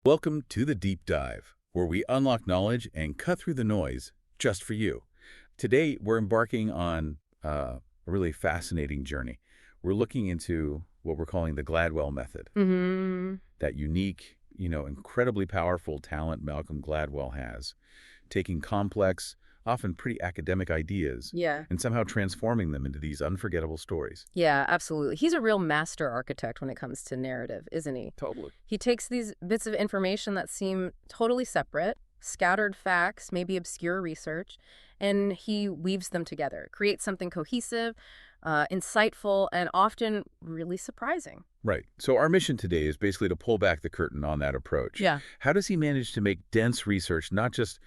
Welcome to the Deep Dive, where we unlock knowledge and cut through the noise just for you. Today, we're embarking on a really fascinating journey. We're looking into what we're calling the Gladwell Method, Mm-hmm. that unique, incredibly powerful talent Malcolm Gladwell has, taking complex, often pretty academic ideas Yeah. and somehow transforming them into these unforgettable stories. Yeah, absolutely. He's a real master architect when it comes to narrative, isn't he? Totally. He takes these bits of information that seem totally separate, scattered facts, maybe obscure research, and he weaves them together, creates something cohesive, insightful, and often really surprising. Right. So our mission today is basically to pull back the curtain on that approach. Yeah. How does he manage to make dense research not just,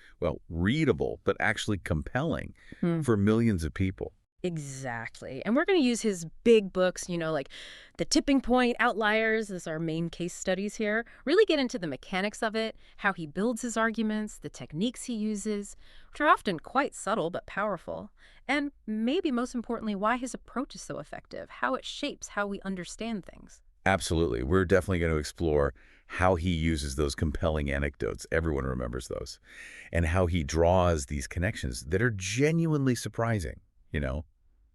readable, but actually compelling for millions of people? Exactly. And we're going to use his big books, like The Tipping Point, Outliers, as our main case studies here. Really get into the mechanics of it, how he builds his arguments, the techniques he uses, which are often quite subtle but powerful. And maybe most importantly, why his approach is so effective, how it shapes how we understand things. Absolutely. We're definitely going to explore how he uses those compelling anecdotes. Everyone remembers those. And how he draws these connections that are genuinely surprising,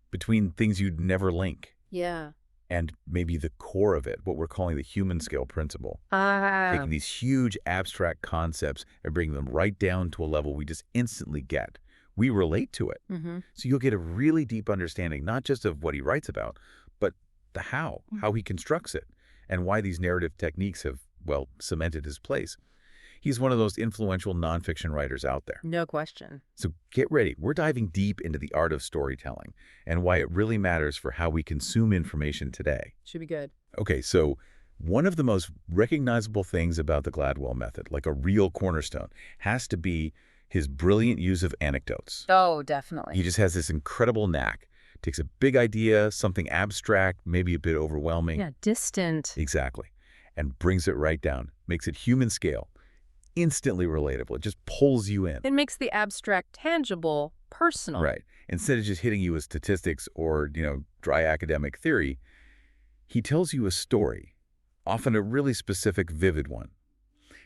between things you'd never link. Yeah. And maybe the core of it, what we're calling the human scale principle. Ah. Taking these huge abstract concepts and bringing them right down to a level we just instantly get. We relate to it. Mm-hmm. So you'll get a really deep understanding, not just of what he writes about, but the how he constructs it, and why these narrative techniques have, cemented his place. He's one of those influential nonfiction writers out there. No question. So get ready. We're diving deep into the art of storytelling and why it really matters for how we consume information today. Should be good. Okay, so one of the most recognizable things about the Gladwell Method, like a real cornerstone, has to be his brilliant use of anecdotes. Oh, definitely. He just has this incredible knack. Takes a big idea, something abstract, maybe a bit overwhelming. Yeah, distant. Exactly. And brings it right down. Makes it human scale. Instantly relatable. It just pulls you in. It makes the abstract tangible, personal. Right. Instead of just hitting you with statistics or, dry academic theory, he tells you a story, often a really specific, vivid one.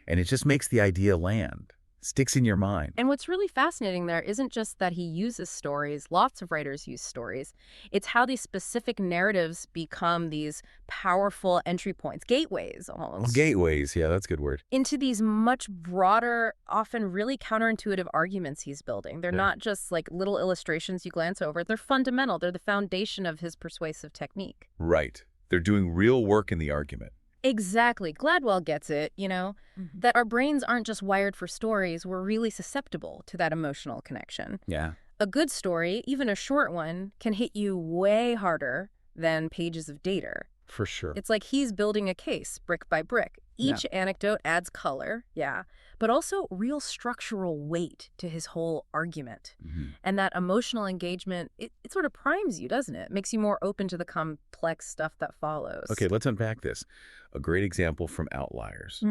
And it just makes the idea land. Sticks in your mind. And what's really fascinating there isn't just that he uses stories. Lots of writers use stories. It's how these specific narratives become these powerful entry points, gateways almost. Well, gateways, yeah, that's a good word. Into these much broader, often really counterintuitive arguments he's building. They're not just like little illustrations you glance over. They're fundamental. They're the foundation of his persuasive technique. Right. They're doing real work in the argument. Exactly. Gladwell gets it, that our brains aren't just wired for stories. We're really susceptible to that emotional connection. Yeah. A good story, even a short one, can hit you way harder than pages of data. For sure. It's like he's building a case brick by brick. Each anecdote adds color, but also real structural weight to his whole argument. And that emotional engagement, it sort of primes you, doesn't it? Makes you more open to the complex stuff that follows. Okay, let's unpack this. A great example from Outliers.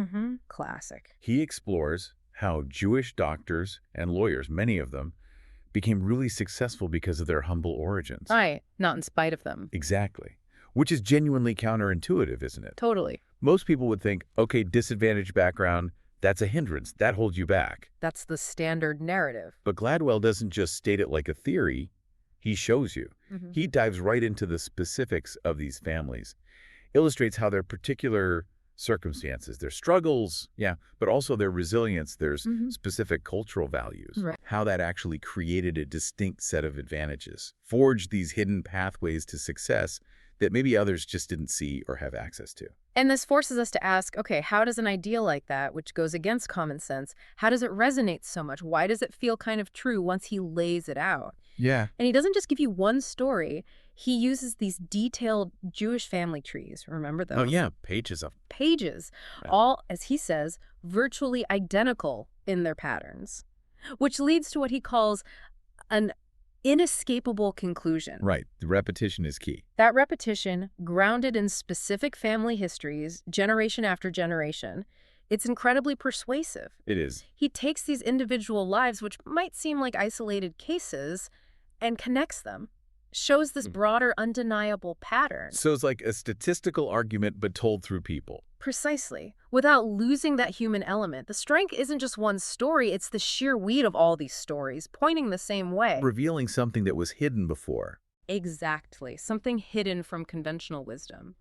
Classic. He explores how Jewish doctors and lawyers, many of them, became really successful because of their humble origins. Right, not in spite of them. Exactly. Which is genuinely counterintuitive, isn't it? Totally. Most people would think, okay, disadvantaged background, that's a hindrance. That holds you back. That's the standard narrative. But Gladwell doesn't just state it like a theory. He shows you. He dives right into the specifics of these families, illustrates how their particular circumstances, their struggles, but also their resilience, their specific cultural values, how that actually created a distinct set of advantages, forged these hidden pathways to success that maybe others just didn't see or have access to. And this forces us to ask, okay, how does an idea like that, which goes against common sense, how does it resonate so much? Why does it feel kind of true once he lays it out? Yeah. And he doesn't just give you one story. He uses these detailed Jewish family trees. Remember those? Oh, yeah. Pages of pages, all, as he says, virtually identical in their patterns, which leads to what he calls an inescapable conclusion. Right. The repetition is key. That repetition, grounded in specific family histories, generation after generation, it's incredibly persuasive. It is. He takes these individual lives, which might seem like isolated cases, and connects them. shows this broader, undeniable pattern. So it's like a statistical argument, but told through people. Precisely. Without losing that human element. The strength isn't just one story, it's the sheer weight of all these stories, pointing the same way. Revealing something that was hidden before. Exactly. Something hidden from conventional wisdom.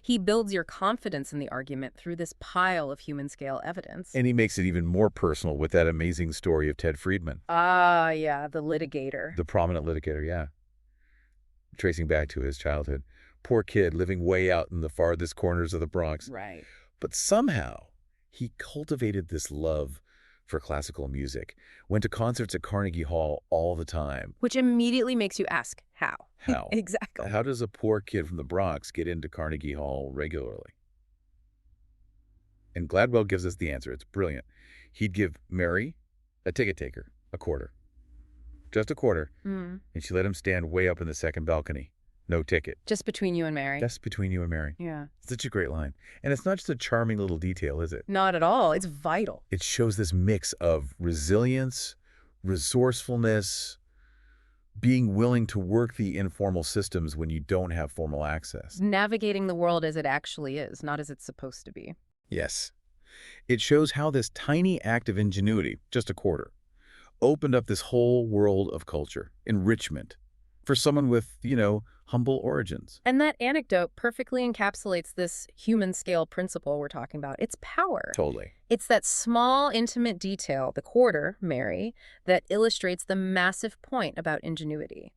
He builds your confidence in the argument through this pile of human-scale evidence. And he makes it even more personal with that amazing story of Ted Friedman. Ah, yeah, the litigator. The prominent litigator, yeah. Tracing back to his childhood. Poor kid living way out in the farthest corners of the Bronx. Right. But somehow, he cultivated this love for classical music, went to concerts at Carnegie Hall all the time. Which immediately makes you ask, how? How? Exactly. How does a poor kid from the Bronx get into Carnegie Hall regularly? And Gladwell gives us the answer. It's brilliant. He'd give Mary, a ticket taker, a quarter. Just a quarter. And she let him stand way up in the second balcony. No ticket. Just between you and Mary. Just between you and Mary. Yeah. Such a great line. And it's not just a charming little detail, is it? Not at all. It's vital. It shows this mix of resilience, resourcefulness, being willing to work the informal systems when you don't have formal access. Navigating the world as it actually is, not as it's supposed to be. Yes. It shows how this tiny act of ingenuity, just a quarter, opened up this whole world of culture, enrichment, for someone with, humble origins. And that anecdote perfectly encapsulates this human-scale principle we're talking about. It's power. Totally. It's that small, intimate detail, the quarter, Mary, that illustrates the massive point about ingenuity,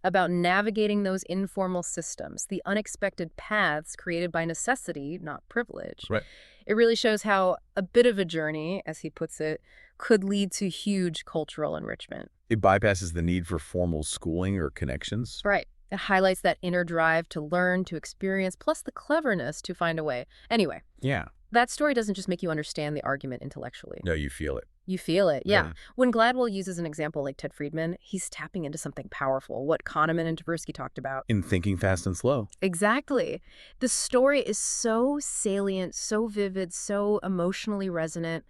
about navigating those informal systems, the unexpected paths created by necessity, not privilege. Right. It really shows how a bit of a journey, as he puts it, could lead to huge cultural enrichment. It bypasses the need for formal schooling or connections. Right. It highlights that inner drive to learn, to experience, plus the cleverness to find a way. Anyway. Yeah. That story doesn't just make you understand the argument intellectually. No, you feel it. You feel it, yeah. Yeah. When Gladwell uses an example like Ted Friedman, he's tapping into something powerful, what Kahneman and Tversky talked about. In Thinking Fast and Slow. Exactly. The story is so salient, so vivid, so emotionally resonant.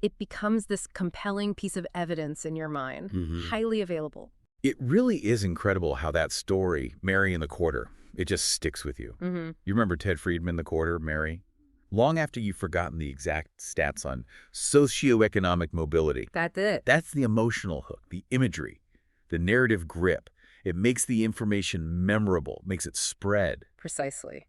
It becomes this compelling piece of evidence in your mind, highly available. It really is incredible how that story, Mary and the Quarter, it just sticks with you. You remember Ted Friedman, the Quarter, Mary? Long after you've forgotten the exact stats on socioeconomic mobility. That's it. That's the emotional hook, the imagery, the narrative grip. It makes the information memorable, makes it spread. Precisely.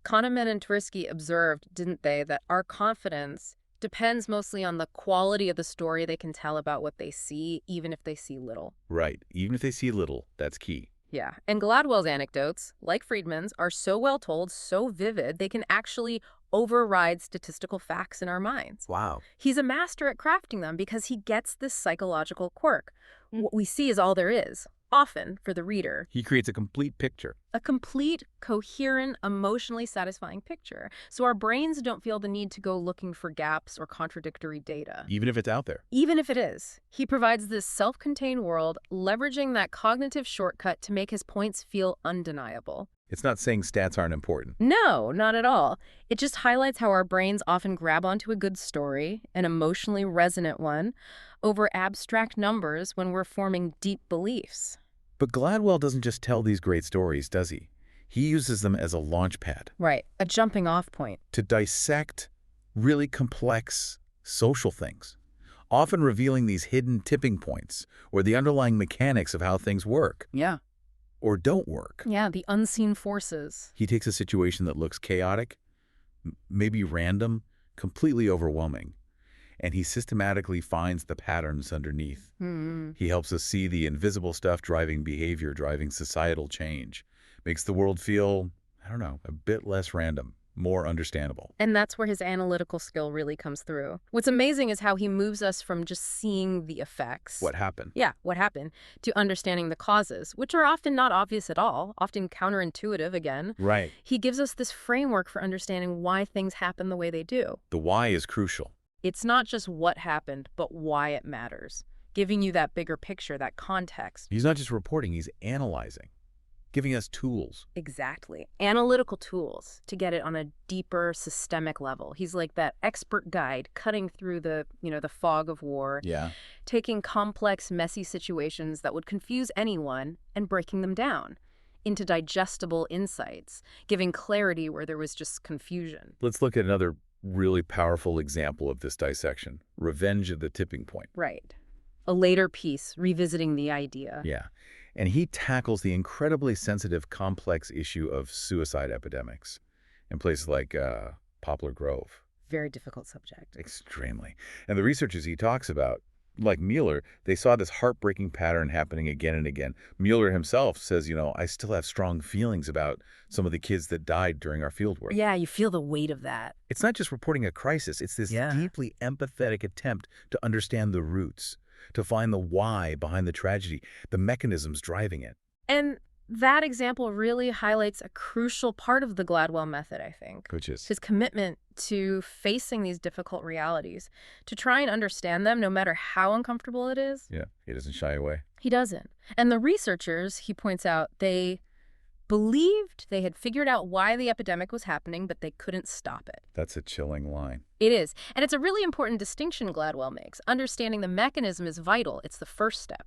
Kahneman and Tversky observed, didn't they, that our confidence depends mostly on the quality of the story they can tell about what they see, even if they see little. Right. Even if they see little, that's key. Yeah. And Gladwell's anecdotes, like Friedman's, are so well told, so vivid, they can actually override statistical facts in our minds. Wow. He's a master at crafting them because he gets this psychological quirk. What we see is all there is, often for the reader. He creates a complete picture. A complete, coherent, emotionally satisfying picture. So our brains don't feel the need to go looking for gaps or contradictory data. Even if it's out there. Even if it is. He provides this self-contained world, leveraging that cognitive shortcut to make his points feel undeniable. It's not saying stats aren't important. No, not at all. It just highlights how our brains often grab onto a good story, an emotionally resonant one, over abstract numbers when we're forming deep beliefs. But Gladwell doesn't just tell these great stories, does he? He uses them as a launch pad. Right, a jumping off point. To dissect really complex social things, often revealing these hidden tipping points or the underlying mechanics of how things work. Yeah. Or don't work. Yeah, the unseen forces. He takes a situation that looks chaotic, maybe random, completely overwhelming, and he systematically finds the patterns underneath. He helps us see the invisible stuff driving behavior, driving societal change. Makes the world feel, a bit less random, more understandable. And that's where his analytical skill really comes through. What's amazing is how he moves us from just seeing the effects. What happened? Yeah, what happened, to understanding the causes, which are often not obvious at all, often counterintuitive again. Right. He gives us this framework for understanding why things happen the way they do. The why is crucial. It's not just what happened, but why it matters, giving you that bigger picture, that context. He's not just reporting, he's analyzing. giving us tools. Exactly. Analytical tools to get it on a deeper systemic level. He's like that expert guide cutting through the fog of war, Yeah. taking complex, messy situations that would confuse anyone and breaking them down into digestible insights, giving clarity where there was just confusion. Let's look at another really powerful example of this dissection, Revenge at the Tipping Point. Right. A later piece revisiting the idea. Yeah. And he tackles the incredibly sensitive, complex issue of suicide epidemics in places like Poplar Grove. Very difficult subject. Extremely. And the researchers he talks about, like Mueller, they saw this heartbreaking pattern happening again and again. Mueller himself says, I still have strong feelings about some of the kids that died during our fieldwork. Yeah, you feel the weight of that. It's not just reporting a crisis. It's this deeply empathetic attempt to understand the roots, to find the why behind the tragedy, the mechanisms driving it. And that example really highlights a crucial part of the Gladwell method, I think. Which is? His commitment to facing these difficult realities, to try and understand them no matter how uncomfortable it is. Yeah, he doesn't shy away. He doesn't. And the researchers, he points out, they believed they had figured out why the epidemic was happening, but they couldn't stop it. That's a chilling line. It is. And it's a really important distinction Gladwell makes. Understanding the mechanism is vital. It's the first step.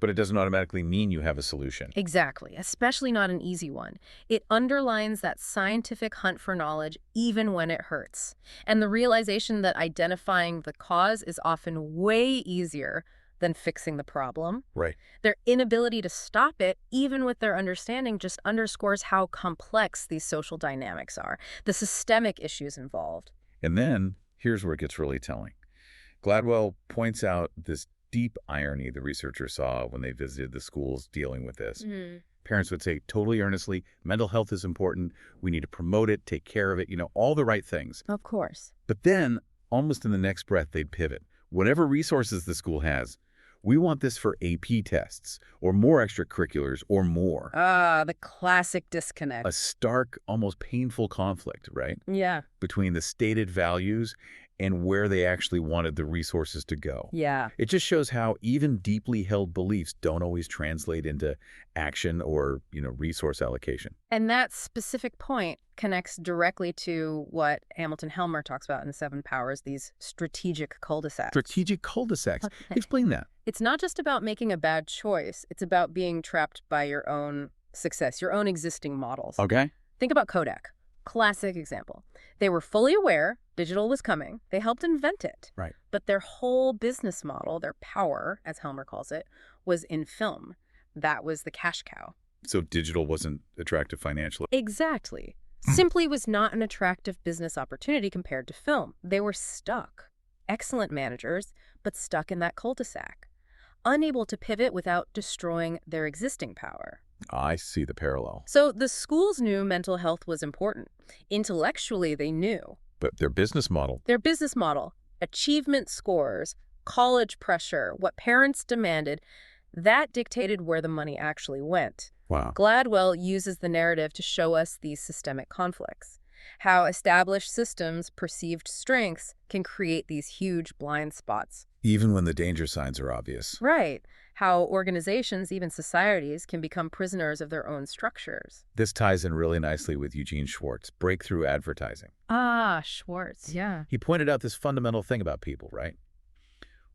But it doesn't automatically mean you have a solution. Exactly, especially not an easy one. It underlines that scientific hunt for knowledge even when it hurts. And the realization that identifying the cause is often way easier than fixing the problem. Right. Their inability to stop it, even with their understanding, just underscores how complex these social dynamics are, the systemic issues involved. And then, here's where it gets really telling. Gladwell points out this deep irony the researchers saw when they visited the schools dealing with this. Parents would say totally earnestly, mental health is important, we need to promote it, take care of it, all the right things. Of course. But then, almost in the next breath, they'd pivot. Whatever resources the school has, we want this for AP tests, or more extracurriculars, or more. The classic disconnect. A stark, almost painful conflict, right? Yeah. Between the stated values and where they actually wanted the resources to go. Yeah. It just shows how even deeply held beliefs don't always translate into action or, resource allocation. And that specific point connects directly to what Hamilton Helmer talks about in The Seven Powers, these strategic cul-de-sacs. Strategic cul-de-sacs. Okay. Explain that. It's not just about making a bad choice. It's about being trapped by your own success, your own existing models. Okay. Think about Kodak. Classic example. They were fully aware digital was coming. They helped invent it. Right. But their whole business model, their power, as Helmer calls it, was in film. That was the cash cow. So digital wasn't attractive financially. Exactly. Simply was not an attractive business opportunity compared to film. They were stuck. Excellent managers, but stuck in that cul-de-sac. Unable to pivot without destroying their existing power. I see the parallel. So the schools knew mental health was important. Intellectually, they knew. But their business model. Their business model, achievement scores, college pressure, what parents demanded, that dictated where the money actually went. Wow. Gladwell uses the narrative to show us these systemic conflicts, how established systems' perceived strengths can create these huge blind spots. Even when the danger signs are obvious. Right. How organizations, even societies, can become prisoners of their own structures. This ties in really nicely with Eugene Schwartz, breakthrough advertising. Ah, Schwartz, yeah. He pointed out this fundamental thing about people, right?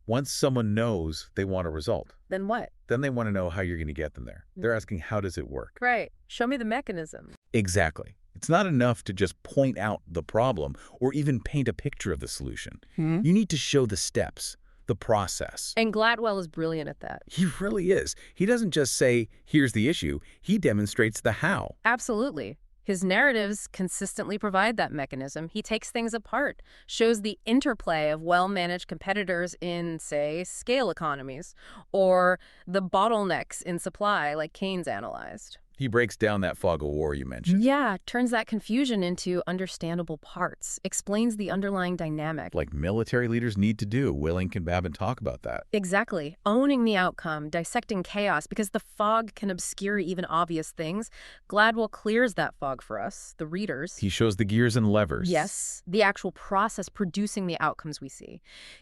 Once someone knows they want a result, Then what? then they want to know how you're going to get them there. They're asking, how does it work? Right. Show me the mechanism. Exactly. It's not enough to just point out the problem or even paint a picture of the solution. You need to show the steps, the process. And Gladwell is brilliant at that. He really is. He doesn't just say, here's the issue. He demonstrates the how. Absolutely. His narratives consistently provide that mechanism. He takes things apart, shows the interplay of well-managed competitors in, say, scale economies, or the bottlenecks in supply like Keynes analyzed. He breaks down that fog of war you mentioned. Yeah, turns that confusion into understandable parts, explains the underlying dynamic. Like military leaders need to do. Willink and Babin talk about that. Exactly. Owning the outcome, dissecting chaos, because the fog can obscure even obvious things. Gladwell clears that fog for us, the readers. He shows the gears and levers. Yes, the actual process producing the outcomes we see,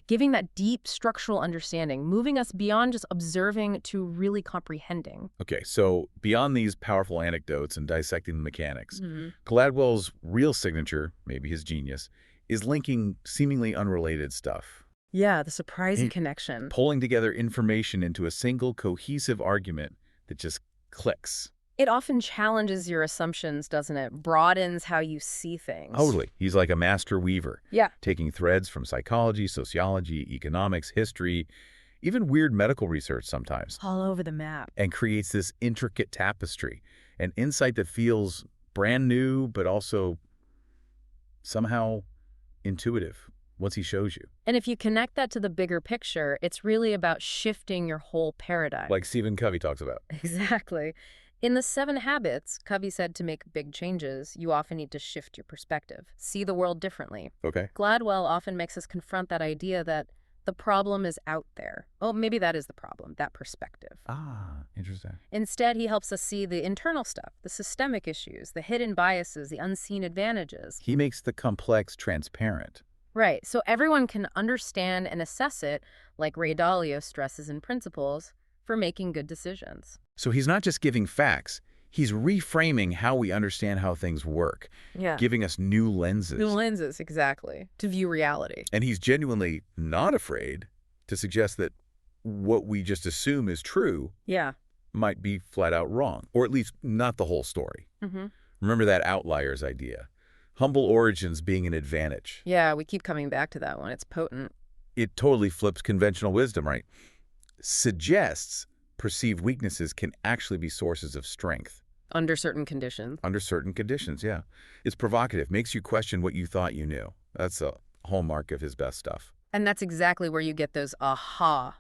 giving that deep structural understanding, moving us beyond just observing to really comprehending. Okay, so beyond these powerful anecdotes and dissecting the mechanics. Hmm. Gladwell's real signature, maybe his genius, is linking seemingly unrelated stuff. Yeah, the surprising He- connection. Pulling together information into a single cohesive argument that just clicks. It often challenges your assumptions, doesn't it? Broadens how you see things. Totally. He's like a master weaver, Yeah. taking threads from psychology, sociology, economics, history, even weird medical research sometimes, All over the map. and creates this intricate tapestry, an insight that feels brand new, but also somehow intuitive once he shows you. And if you connect that to the bigger picture, it's really about shifting your whole paradigm. Like Stephen Covey talks about. Exactly. In the 7 Habits, Covey said to make big changes, you often need to shift your perspective, see the world differently. Okay. Gladwell often makes us confront that idea that the problem is out there. Oh, maybe that is the problem, that perspective. Ah, interesting. Instead, he helps us see the internal stuff, the systemic issues, the hidden biases, the unseen advantages. He makes the complex transparent. Right, so everyone can understand and assess it, like Ray Dalio stresses in Principles, for making good decisions. So he's not just giving facts, he's reframing how we understand how things work, Yeah. giving us new lenses. New lenses, exactly, to view reality. And he's genuinely not afraid to suggest that what we just assume is true Yeah. might be flat out wrong, or at least not the whole story. Mm-hmm. Remember that outliers idea. Humble origins being an advantage. Yeah, we keep coming back to that one. It's potent. It totally flips conventional wisdom, right? Suggests perceived weaknesses can actually be sources of strength. Under certain conditions. Under certain conditions, yeah. It's provocative, makes you question what you thought you knew. That's a hallmark of his best stuff. And that's exactly where you get those aha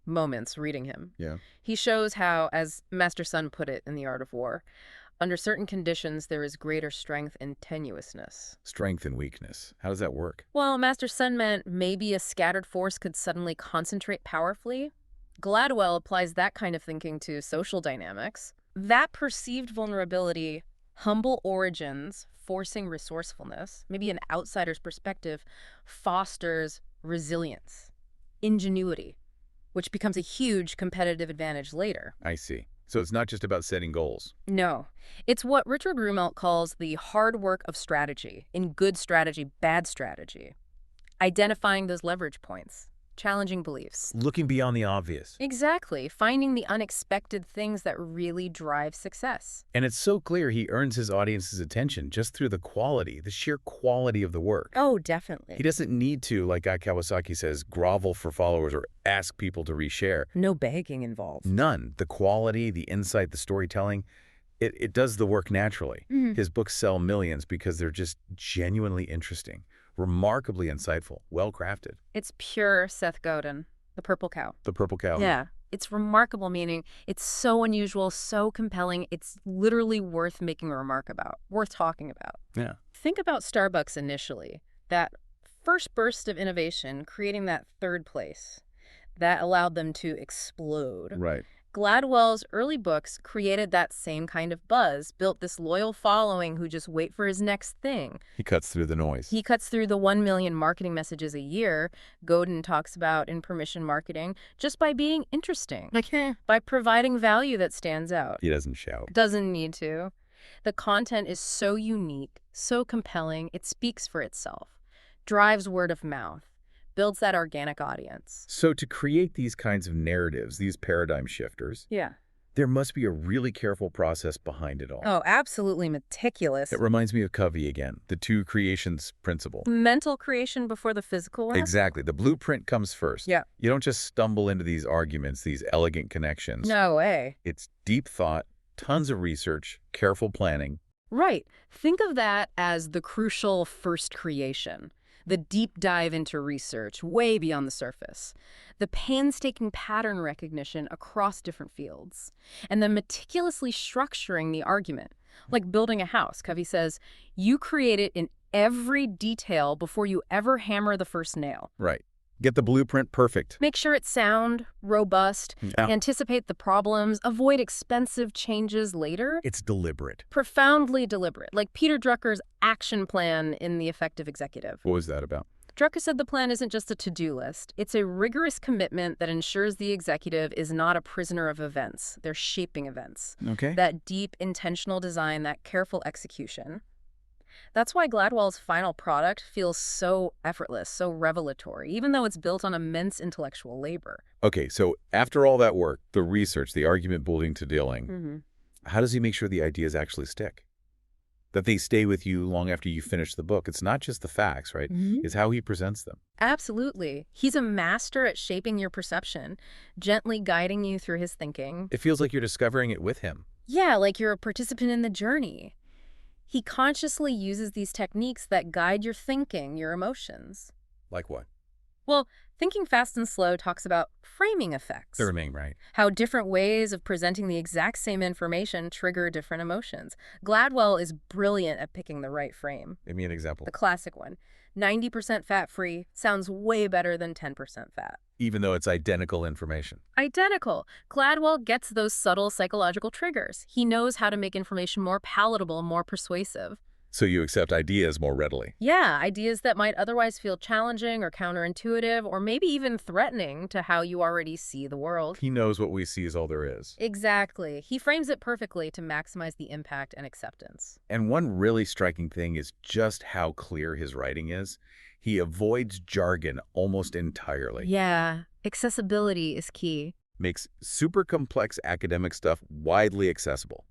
moments reading him. Yeah. He shows how, as Master Sun put it in The Art of War, under certain conditions there is greater strength and tenuousness. Strength and weakness. How does that work? Well, Master Sun meant maybe a scattered force could suddenly concentrate powerfully. Gladwell applies that kind of thinking to social dynamics. That perceived vulnerability, humble origins, forcing resourcefulness, maybe an outsider's perspective, fosters resilience, ingenuity, which becomes a huge competitive advantage later. I see. So it's not just about setting goals. No, it's what Richard Rumelt calls the hard work of strategy, in good strategy, bad strategy. Identifying those leverage points, challenging beliefs. Looking beyond the obvious. Exactly, finding the unexpected things that really drive success. And it's so clear he earns his audience's attention just through the quality, the sheer quality of the work. Oh, definitely. He doesn't need to, like Guy Kawasaki says, grovel for followers or ask people to reshare. No begging involved. None. The quality, the insight, the storytelling, it does the work naturally. Mhm. His books sell millions because they're just genuinely interesting, remarkably insightful, well-crafted. It's pure Seth Godin, The Purple Cow. The Purple Cow. Yeah. It's remarkable, meaning it's so unusual, so compelling, it's literally worth making a remark about, worth talking about. Yeah. Think about Starbucks initially. That first burst of innovation, creating that third place, that allowed them to explode. Right. Gladwell's early books created that same kind of buzz, built this loyal following who just wait for his next thing. He cuts through the noise. He cuts through the 1 million marketing messages a year Godin talks about in Permission Marketing just by being interesting, by providing value that stands out. He doesn't shout. Doesn't need to. The content is so unique, so compelling, it speaks for itself, drives word of mouth, builds that organic audience. So to create these kinds of narratives, these paradigm shifters, Yeah. there must be a really careful process behind it all. Oh, absolutely meticulous. It reminds me of Covey again, the two creations principle. Mental creation before the physical one? Exactly. The blueprint comes first. Yeah. You don't just stumble into these arguments, these elegant connections. No way. It's deep thought, tons of research, careful planning. Right. Think of that as the crucial first creation. The deep dive into research, way beyond the surface. The painstaking pattern recognition across different fields. And then meticulously structuring the argument. Like building a house, Covey says, you create it in every detail before you ever hammer the first nail. Right. Get the blueprint perfect. Make sure it's sound, robust, Yeah. anticipate the problems, avoid expensive changes later. It's deliberate. Profoundly deliberate, like Peter Drucker's action plan in The Effective Executive. What was that about? Drucker said the plan isn't just a to-do list. It's a rigorous commitment that ensures the executive is not a prisoner of events. They're shaping events. Okay. That deep, intentional design, that careful execution. That's why Gladwell's final product feels so effortless, so revelatory, even though it's built on immense intellectual labor. Okay, so after all that work, the research, the argument building to dealing, how does he make sure the ideas actually stick? That they stay with you long after you finish the book. It's not just the facts, right? It's how he presents them. Absolutely. He's a master at shaping your perception, gently guiding you through his thinking. It feels like you're discovering it with him. Yeah, like you're a participant in the journey. He consciously uses these techniques that guide your thinking, your emotions. Like what? Well, Thinking Fast and Slow talks about framing effects. The remain, right? How different ways of presenting the exact same information trigger different emotions. Gladwell is brilliant at picking the right frame. Give me an example. The classic one. 90% fat-free sounds way better than 10% fat. Even though it's identical information. Identical. Gladwell gets those subtle psychological triggers. He knows how to make information more palatable, more persuasive. So you accept ideas more readily. Yeah, ideas that might otherwise feel challenging or counterintuitive or maybe even threatening to how you already see the world. He knows what we see is all there is. Exactly. He frames it perfectly to maximize the impact and acceptance. And one really striking thing is just how clear his writing is. He avoids jargon almost entirely. Yeah, accessibility is key. Makes super complex academic stuff widely accessible,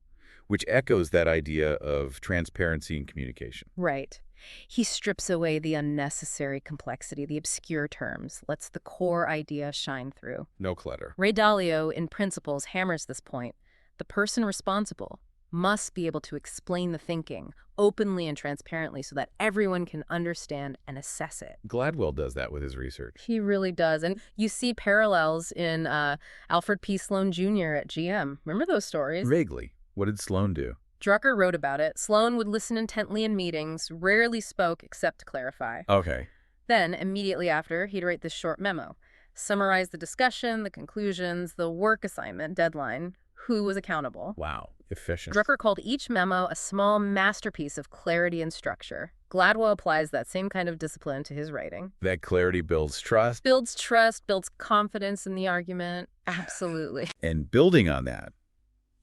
which echoes that idea of transparency and communication. Right. He strips away the unnecessary complexity, the obscure terms, lets the core idea shine through. No clutter. Ray Dalio, in Principles, hammers this point. The person responsible must be able to explain the thinking openly and transparently so that everyone can understand and assess it. Gladwell does that with his research. He really does. And you see parallels in Alfred P. Sloan Jr. at GM. Remember those stories? Vaguely. What did Sloan do? Drucker wrote about it. Sloan would listen intently in meetings, rarely spoke except to clarify. Okay. Then, immediately after, he'd write this short memo. Summarize the discussion, the conclusions, the work assignment, deadline, who was accountable. Wow. Efficient. Drucker called each memo a small masterpiece of clarity and structure. Gladwell applies that same kind of discipline to his writing. That clarity builds trust. Builds trust, builds confidence in the argument. Absolutely. And building on that,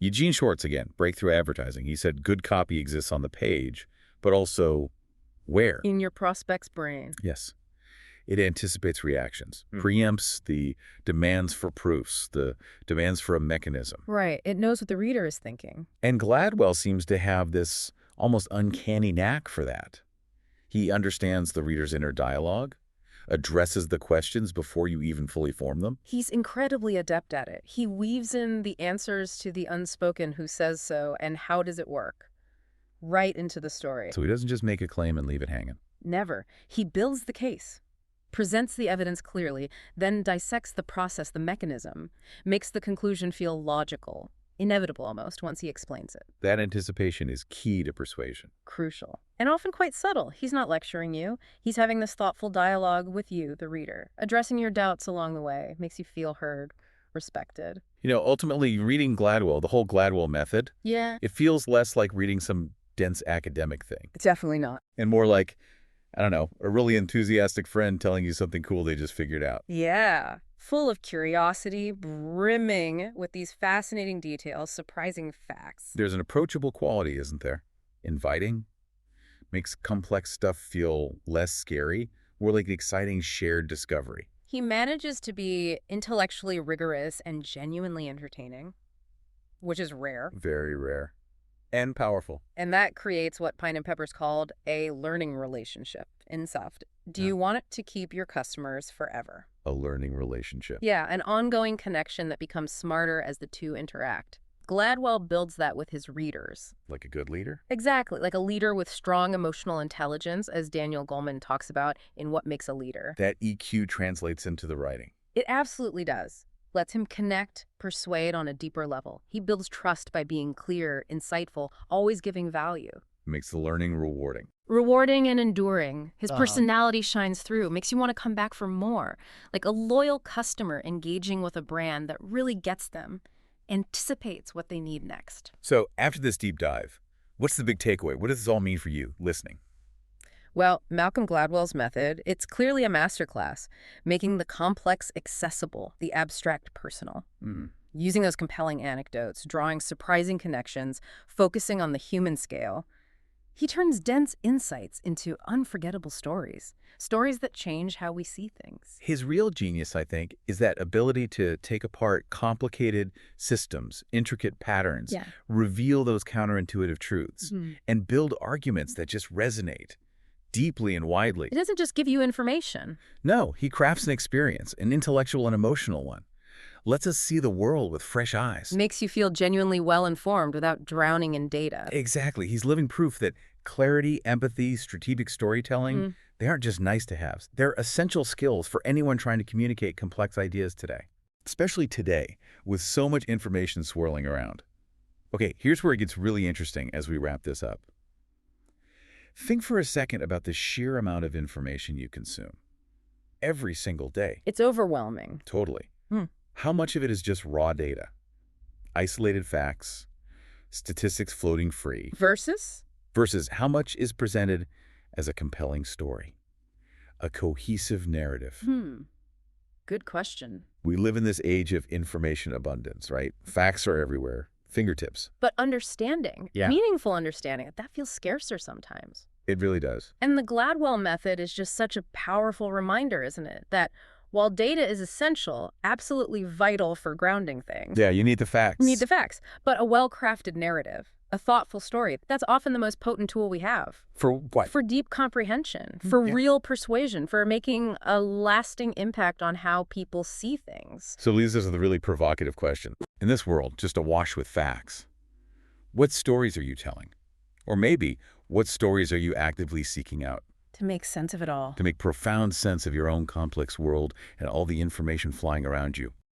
Eugene Schwartz again, Breakthrough Advertising. He said good copy exists on the page, but also where? In your prospect's brain. Yes. It anticipates reactions, preempts the demands for proofs, the demands for a mechanism. Right. It knows what the reader is thinking. And Gladwell seems to have this almost uncanny knack for that. He understands the reader's inner dialogue, addresses the questions before you even fully form them. He's incredibly adept at it. He weaves in the answers to the unspoken who says so and how does it work right into the story. So he doesn't just make a claim and leave it hanging. Never. He builds the case, presents the evidence clearly, then dissects the process, the mechanism, makes the conclusion feel logical, inevitable almost, once he explains it. That anticipation is key to persuasion. Crucial. And often quite subtle. He's not lecturing you. He's having this thoughtful dialogue with you, the reader, addressing your doubts along the way, makes you feel heard, respected. You know, ultimately, reading Gladwell, the whole Gladwell method, Yeah. it feels less like reading some dense academic thing. Definitely not. And more like, I don't know, a really enthusiastic friend telling you something cool they just figured out. Yeah. Full of curiosity, brimming with these fascinating details, surprising facts. There's an approachable quality, isn't there? Inviting. Makes complex stuff feel less scary, more like an exciting shared discovery. He manages to be intellectually rigorous and genuinely entertaining, which is rare. Very rare. And powerful. And that creates what Pine and Pepper's called a learning relationship in Soft. Do you want it to keep your customers forever? A learning relationship. Yeah, an ongoing connection that becomes smarter as the two interact. Gladwell builds that with his readers. Like a good leader? Exactly, like a leader with strong emotional intelligence, as Daniel Goleman talks about in What Makes a Leader. That EQ translates into the writing. It absolutely does. Lets him connect, persuade on a deeper level. He builds trust by being clear, insightful, always giving value. Makes the learning rewarding. Rewarding and enduring. His personality shines through, makes you want to come back for more. Like a loyal customer engaging with a brand that really gets them, anticipates what they need next. So after this deep dive, what's the big takeaway? What does this all mean for you listening? Well, Malcolm Gladwell's method, it's clearly a masterclass, making the complex accessible, the abstract personal. Mm. Using those compelling anecdotes, drawing surprising connections, focusing on the human scale, he turns dense insights into unforgettable stories, stories that change how we see things. His real genius, I think, is that ability to take apart complicated systems, intricate patterns, Yeah. reveal those counterintuitive truths, Mhm. and build arguments that just resonate deeply and widely. It doesn't just give you information. No, he crafts an experience, an intellectual and emotional one. Lets us see the world with fresh eyes. Makes you feel genuinely well-informed without drowning in data. Exactly. He's living proof that clarity, empathy, strategic storytelling, Mhm. they aren't just nice-to-haves. They're essential skills for anyone trying to communicate complex ideas today. Especially today, with so much information swirling around. Okay, here's where it gets really interesting as we wrap this up. Think for a second about the sheer amount of information you consume. Every single day. It's overwhelming. Totally. Hmm. How much of it is just raw data? Isolated facts, statistics floating free, Versus? versus how much is presented as a compelling story, a cohesive narrative. Good question. We live in this age of information abundance, right? Facts are everywhere, fingertips. But understanding, Yeah. meaningful understanding, that feels scarcer sometimes. It really does. And the Gladwell method is just such a powerful reminder, isn't it? That while data is essential, absolutely vital for grounding things, Yeah, you need the facts. you need the facts, but a well-crafted narrative, a thoughtful story, that's often the most potent tool we have. For what? For deep comprehension, for real persuasion, for making a lasting impact on how people see things. So it leaves us with a really provocative question. In this world, just awash with facts, what stories are you telling? Or maybe, what stories are you actively seeking out? To make sense of it all. To make profound sense of your own complex world and all the information flying around you.